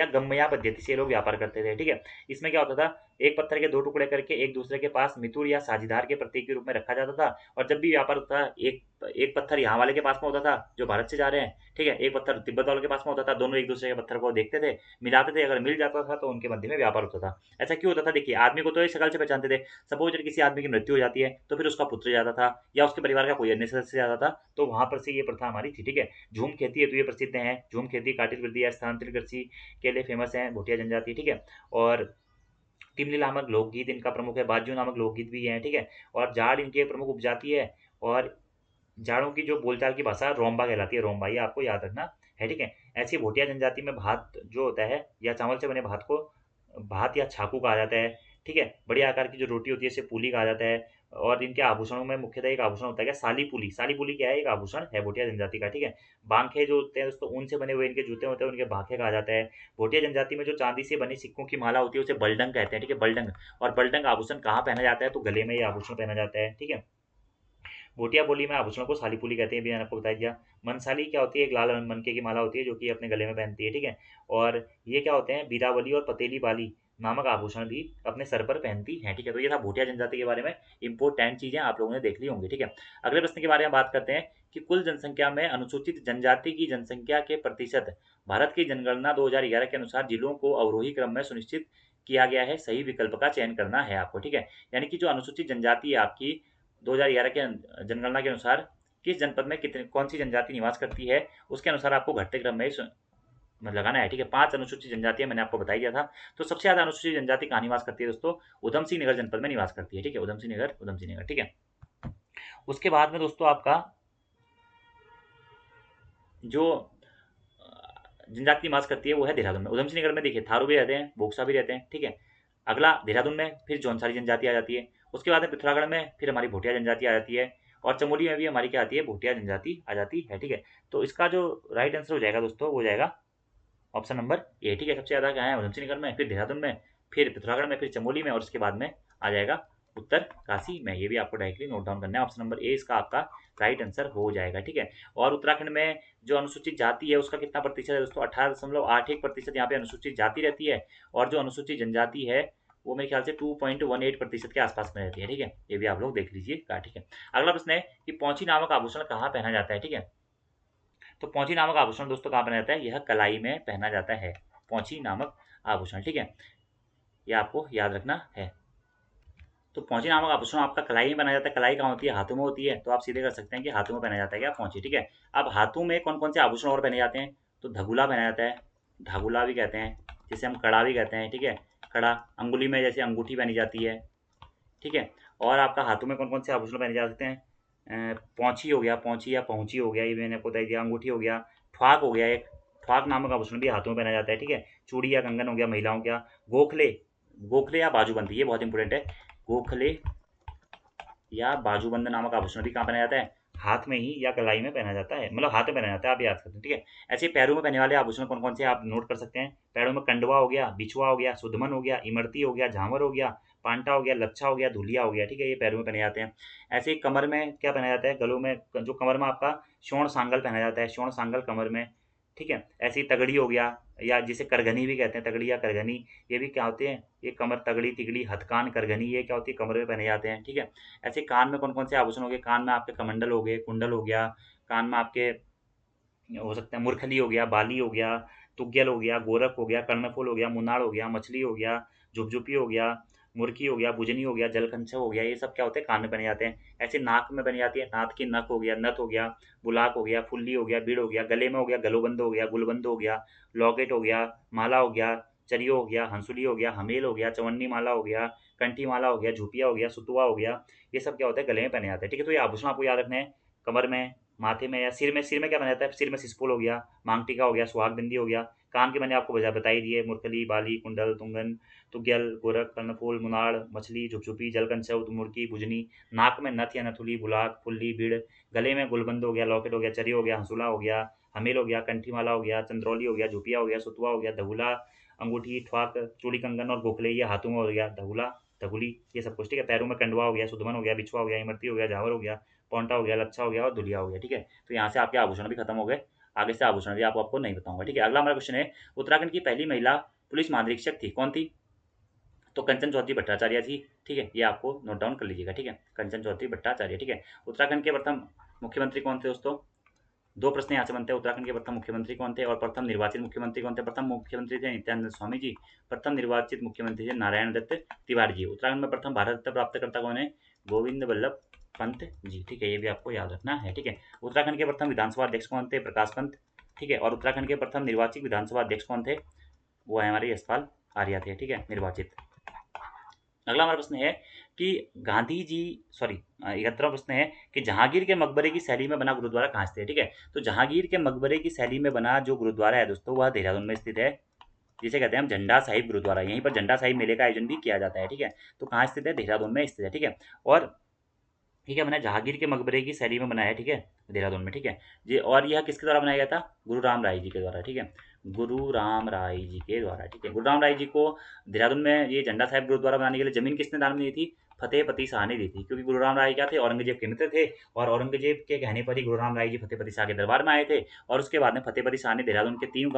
गम्मया पद्धति से ये लोग व्यापार करते थे, ठीक है। इसमें क्या होता था, एक पत्थर के 2 टुकड़े करके एक दूसरे के पास मितुर या साझीदार के प्रतीक के रूप में रखा जाता था। और जब भी व्यापार होता था, एक पत्थर यहाँ वाले के पास में होता था जो भारत से जा रहे हैं, ठीक है, एक पत्थर तिब्बत वाले के पास में होता था, दोनों एक दूसरे के पत्थर को देखते थे, मिलाते थे, अगर मिल जाता था तो उनके मध्य में व्यापार होता था। ऐसा क्यों होता था, देखिए आदमी को तो एक शक्ल से पहचानते थे। सपोज किसी आदमी की मृत्यु हो जाती है तो फिर उसका पुत्र जाता था या उसके परिवार का कोई अन्य सदस्य जाता था, तो वहां पर से ये प्रथा हमारी थी, ठीक है। झूम खेती है तो ये प्रसिद्ध है, झूम खेती काटिल वृद्धि या स्थानांतरित कृषि के लिए फेमस है भोटिया जनजाति, ठीक है। और तिमली नामक लोकगीत इनका प्रमुख है, बाजू नामक लोकगीत भी है, ठीक है। और जाड़ इनकी एक प्रमुख उपजाति है। और जाड़ों की जो बोलचाल की भाषा रोम्बा कहलाती है, रोम्बा, ये आपको याद रखना है, ठीक है। ऐसी भोटिया जनजाति में भात जो होता है या चावल से बने भात को भात या छाकू कहा जाता है, ठीक है। बड़ी आकार की जो रोटी होती है इसे पूली कहा जाता है। और इनके आभूषणों में मुख्यतः एक आभूषण होता है क्या, साली पुली। साली पुली क्या है, एक आभूषण है भोटिया जनजाति का, ठीक है। बांखे जो होते हैं दोस्तों ऊन से बने हुए इनके जूते होते हैं, उनके बांखे कहा जाता है। भोटिया जनजाति में जो चांदी से बनी सिक्कों की माला होती है उसे बलडंग कहते हैं, ठीक है, बलडंग। और बलडंग आभूषण कहाँ पहना जाता है, तो गले में ये आभूषण पहना जाता है, ठीक है। भोटिया बोली में आभूषण को साली पुली कहते हैं, भी मैंने आपको बता दिया। मनसाली क्या होती है, एक लाल मनके की माला होती है जो कि अपने गले में पहनती है, ठीक है। और ये क्या होते हैं, बीरावली और पतेली बाली नामक आभूषण भी अपने सर पर पहनती हैं, ठीक है। तो ये था भोटिया जनजाति के बारे में इंपॉर्टेंट चीजें आप लोगों ने देख ली होंगी, ठीक है। अगले प्रश्न के बारे में बात करते हैं कि कुल जनसंख्या में अनुसूचित जनजाति की जनसंख्या के प्रतिशत। भारत की जनगणना 2011 के अनुसार जिलों को अवरोही क्रम में सुनिश्चित किया गया है, सही विकल्प का चयन करना है आपको, ठीक है। यानी कि जो अनुसूचित जनजाति है आपकी 2011 के जनगणना के अनुसार किस जनपद में कितने कौन सी जनजाति निवास करती है, उसके अनुसार आपको घटते क्रम में लगाना है, ठीक है। 5 अनुसूचित जनजातियां मैंने आपको बताई दिया था। तो सबसे ज्यादा अनुसूचित जनजाति कहाँ निवास करती है दोस्तों, उधम सिंह नगर जनपद में निवास करती है, ठीक है। उधम सिंह नगर, ठीक है। उसके बाद में दोस्तों आपका जो जनजाति निवास करती है वो है देहरादून में। उधम सिंह नगर में देखिए थारू भी रहते हैं, बोक्सा भी रहते हैं, ठीक है। अगला देहरादून में फिर जौनसारी जनजाति आ जाती है। उसके बाद में पिथौरागढ़ में फिर हमारी भोटिया जनजाति आ जाती है। और चमोली में भी हमारी क्या आती है, भोटिया जनजाति आ जाती है, ठीक है। तो इसका जो राइट आंसर हो जाएगा दोस्तों वो हो जाएगा ऑप्शन नंबर ए, ठीक है। सबसे ज़्यादा क्या है, उधम सिंह नगर में, फिर देहरादून में, फिर पिथौरागढ़ में, फिर चमोली में, और उसके बाद में आ जाएगा उत्तरकाशी में। ये भी आपको डायरेक्टली नोट डाउन करना है, ऑप्शन नंबर ए इसका आपका राइट आंसर हो जाएगा, ठीक है। और उत्तराखंड में जो अनुसूचित जाति है उसका कितना प्रतिशत है दोस्तों, 18.81% यहाँ पे अनुसूचित जाति रहती है। और जो अनुसूचित जनजाति है वो मेरे ख्याल से 2.18% के आसपास में रहती है, ठीक है। ये भी आप लोग देख लीजिएगा, ठीक है। अगला प्रश्न है कि पौंची नामक आभूषण कहाँ पहना जाता है, ठीक है। तो पौंची नामक आभूषण दोस्तों कहाँ पहना जाता है, यह कलाई में पहना जाता है, पौंची नामक आभूषण, ठीक है। यह आपको याद रखना है। तो पौंची नामक आभूषण आपका कलाई में पहना जाता है। कलाई कहाँ होती है, हाथों में होती है, तो आप सीधे कर सकते हैं कि हाथों में पहना जाता है क्या, पौंची, ठीक है। अब हाथों में कौन कौन से आभूषण और पहने जाते हैं, तो धगुला पहना जाता है, धागुला भी कहते हैं, जिसे हम कड़ा भी कहते हैं, ठीक है। कड़ा, अंगुली में जैसे अंगूठी पहनी जाती है, ठीक है। और आपका हाथों में कौन कौन से आभूषण पहने जा सकते हैं, पौंची हो गया, पौंची या पहुंची हो गया, ये मैंने आपको बता दिया। अंगूठी हो गया, ठ्वाक हो गया एक, ठ्वाक नामक आभूषण भी हाथों में पहना जाता है, ठीक है। चूड़ी या कंगन हो गया महिलाओं का। गोखले, गोखले या बाजूबंद, ये बहुत इंपॉर्टेंट है। गोखले या बाजूबंद नामक आभूषण भी कहाँ पहना जाता है? हाथ में ही या कलाई में पहना जाता है, मतलब हाथ में पहना जाता है, आप याद सकते हैं, ठीक है। ऐसे ही पैरों में पहनने वाले आभूषण कौन कौन से आप नोट कर सकते हैं। पैरों में कंडवा हो गया, बिछुआ हो गया, सुदमन हो गया, इमरती हो गया, झामर हो गया, पांटा हो गया, लच्छा हो गया, धुलिया हो गया, ठीक है, ये पैरों में पहने जाते हैं। ऐसे ही कमर में क्या पहना जाता है, गलों में, जो कमर में आपका शोण सांगल पहना जाता है, शोण सांगल कमर में, ठीक है। ऐसे ही तगड़ी हो गया, या जिसे करघनी भी कहते हैं, तगड़ी या करघनी, ये भी क्या होते हैं, ये कमर, तगड़ी, तिगड़ी, हथकान, करघनी, ये क्या होती है, कमर में पहने जाते हैं, ठीक है। ऐसे कान में कौन-कौन से आभूषण हो गए, कान में आपके कमंडल हो गए, कुंडल हो गया, कान में आपके हो सकता है मुरखली हो गया, बाली हो गया, तुग्यल हो गया, गोरख हो गया, कर्णफूल हो गया, मुनार हो गया, मछली हो गया, झुपझुपी हो गया, मुर्की हो गया, बुजनी हो गया, जलकंठा हो गया, ये सब क्या होते हैं, कान में पहने जाते हैं। ऐसे नाक में बनी जाती है, नाक की नक हो गया, नथ हो गया, बुलाक हो गया, फुल्ली हो गया, बीड़ हो गया, गले में हो गया, गलोबंद हो गया, गुलबंद हो गया, लॉकेट हो गया, माला हो गया, चरियो हो गया, हंसुली हो गया, हमेल हो गया, चवन्नी माला हो गया, कंठी माला हो गया, झुपिया हो गया, सुतुआ हो गया, ये सब क्या होता है, गले में पहने जाते हैं, ठीक है। तो ये आभूषण आपको याद रखने हैं। कमर में, माथे में या सिर में, सिर में क्या पहना जाता है, सिर में सिसफुल हो गया, मांग टीका हो गया, सुहाग बिंदी हो गया। कान के मैंने आपको बता ही दिए, मुरकली, बाली, कुंडल, तुंगन, तुग्यल, गोरख, कर्णफूल, मुनाड़, मछली, झुपझुपी, जलकंचव, मुर्की, बुजनी। नाक में नथ या नथुली, बुलाक, फुल्ली, बीड़। गले में गुलबंद हो गया, लॉकेट हो गया, चरी हो गया, हंसुला हो गया, हमेल हो गया, कंठी माला हो गया, चंद्रौली हो गया, झुपिया हो गया, सुतवा हो गया, धगुला, अंगूठी, ठ्वाक, चूड़ी, कंगन और गोखले, ये हाथों में हो गया, धगुला, धगुली, ये सब कुछ, ठीक है। पैरों में कंडवा हो गया, सुदमन हो गया, बिछुआ हो गया, इमरती हो गया, झावर हो गया, पौंटा हो गया, लच्छा हो गया और धुलिया हो गया, ठीक है। तो यहाँ से आपके आभूषण भी खत्म हो गए। आगे से आभूषण भी आपको नहीं बताऊंगा, ठीक है। अगला हमारा क्वेश्चन है, उत्तराखंड की पहली महिला पुलिस महानिरीक्षक थी, कौन थी? तो कंचन चौधरी भट्टाचार्य थी, ठीक है, ये आपको नोट डाउन कर लीजिएगा, ठीक है, कंचन चौधरी भट्टाचार्य, ठीक है। उत्तराखंड के प्रथम मुख्यमंत्री कौन थे दोस्तों? दो प्रश्न यहाँ से बनते हैं, उत्तराखंड के प्रथम मुख्यमंत्री कौन थे और प्रथम निर्वाचित मुख्यमंत्री कौन थे? प्रथम मुख्यमंत्री थे नित्यानंद स्वामी जी, प्रथम निर्वाचित मुख्यमंत्री थे नारायण दत्त तिवारी जी। उत्तराखंड में प्रथम भारत रत्न प्राप्तकर्ता कौन है? गोविंद वल्लभ पंत जी, ठीक है, ये भी आपको याद रखना है, ठीक है। उत्तराखंड के प्रथम विधानसभा अध्यक्ष कौन थे? प्रकाश पंत, ठीक है। और उत्तराखंड के प्रथम निर्वाचित विधानसभा अध्यक्ष कौन थे? वो है हमारे यशपाल आर्या थे, ठीक है, निर्वाचित। अगला हमारा प्रश्न है कि गांधी जी, सॉरी, 11वां प्रश्न है कि जहांगीर के मकबरे की शैली में बना गुरुद्वारा कहाँ स्थित है, ठीक है। तो जहांगीर के मकबरे की शैली में बना जो गुरुद्वारा है दोस्तों, वह देहरादून में स्थित है, जिसे कहते हैं हम झंडा साहिब गुरुद्वारा। यहीं पर झंडा साहिब मेले का आयोजन भी किया जाता है, ठीक है। तो कहाँ स्थित है? देहरादून में स्थित है, ठीक है। और ठीक है, मैंने जहांगीर के मकबरे की शैली में बनाया है, ठीक है, देहरादून में, ठीक है जी। और यह किसके द्वारा बनाया गया था? गुरु राम राय जी के द्वारा, ठीक है, गुरु राम राय जी के द्वारा, ठीक है। गुरु राम राय जी को देहरादून में ये झंडा साहिब गुरुद्वारा बनाने के लिए जमीन किसने दान में दी थी? फतेहपति शाह ने दी थी, क्योंकि गुरु राम राय क्या थे? औरंगजेब के मित्र थे, और औरंगजेब के कहने पर ही गुरु राम राय जी फतेहपति शाह के दरबार में आए थे। और उसके बाद में फतेहपति शाह ने देहरादून के तीन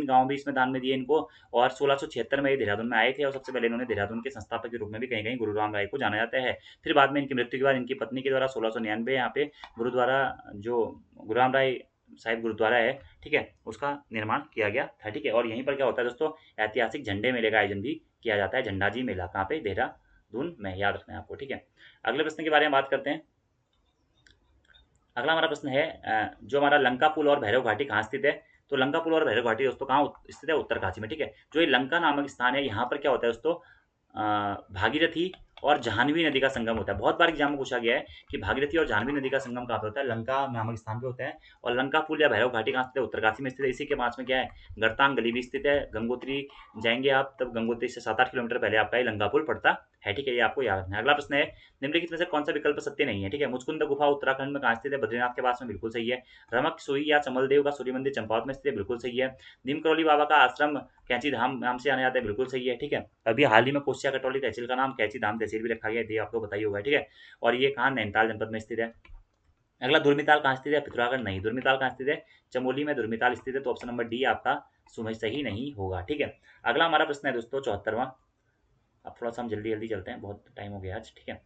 गाँव भी इसमें दान में दिए इनको। और 1676 में ये देहरादून में आए थे, और सबसे पहले इन्होंने देहरादून के संस्थापक के रूप में भी कहीं कहीं गुरु राम राय को जाना जाता है। फिर बाद में इनकी मृत्यु के बाद इनकी पत्नी के द्वारा 1699 यहाँ पे गुरुद्वारा, जो गुरु राम राय साहिब गुरुद्वारा है, ठीक है, उसका निर्माण किया गया था, ठीक है। और यहीं पर क्या होता है दोस्तों? ऐतिहासिक झंडे मेले का आयोजन भी किया जाता है, झंडा जी मेला, कहाँ पे? देहरादून में, याद रखना है आपको, ठीक है। अगले प्रश्न के बारे में बात करते हैं। अगला हमारा प्रश्न है, जो हमारा लंका पुल और भैरव घाटी कहाँ स्थित है? तो लंका पुल और भैरव घाटी दोस्तों कहाँ स्थित है? उत्तरकाशी में, ठीक है। जो ये लंका नामक स्थान है, यहाँ पर क्या होता है दोस्तों? भागीरथी और जाह्नवी नदी का संगम होता है। बहुत बार एग्जाम में पूछा गया है कि भागीरथी और जाह्नवी नदी का संगम कहाँ पे होता है? लंका नामक स्थान पे होता है। और लंका पुल या भैरव घाटी कहाँ स्थित है? उत्तरकाशी में स्थित है। इसी के पास में क्या है? गरतांग गली भी स्थित है। गंगोत्री जाएंगे आप, तब गंगोत्री से 7-8 किलोमीटर पहले आपका ये लंका पुल पड़ता है, ठीक है, ये आपको याद रखना है। अगला प्रश्न है, निम्नलिखित में से कौन सा विकल्प सत्य नहीं है, ठीक है। मुचकुंद गुफा उत्तराखंड में कहाँ स्थित है? बद्रीनाथ के पास में, बिल्कुल सही है। रमक सुई या चमलदेव का सूर्य मंदिर चंपावत में स्थित है, बिल्कुल सही है। नीम करौली बाबा का आश्रम कैंची धाम नाम से जाना जाता है, बिल्कुल सही है, ठीक है। अभी हाल ही में कोसिया कटौली तहसील का नाम कैंची धाम तहसील भी रखा गया है, ये आपको बताइए होगा, ठीक है। और ये कहाँ? नैनीताल जनपद में स्थित है। अगला, दुर्मिताल कहाँ स्थित है? पिथौरागढ़ नहीं। दुर्मिताल कहाँ स्थित है? चमोली में दुर्मिताल स्थित है, तो ऑप्शन नंबर डी आपका सही नहीं होगा, ठीक है। अगला हमारा प्रश्न है दोस्तों 74वां। अब थोड़ा सा हम जल्दी जल्दी चलते हैं, बहुत टाइम हो गया आज, ठीक है।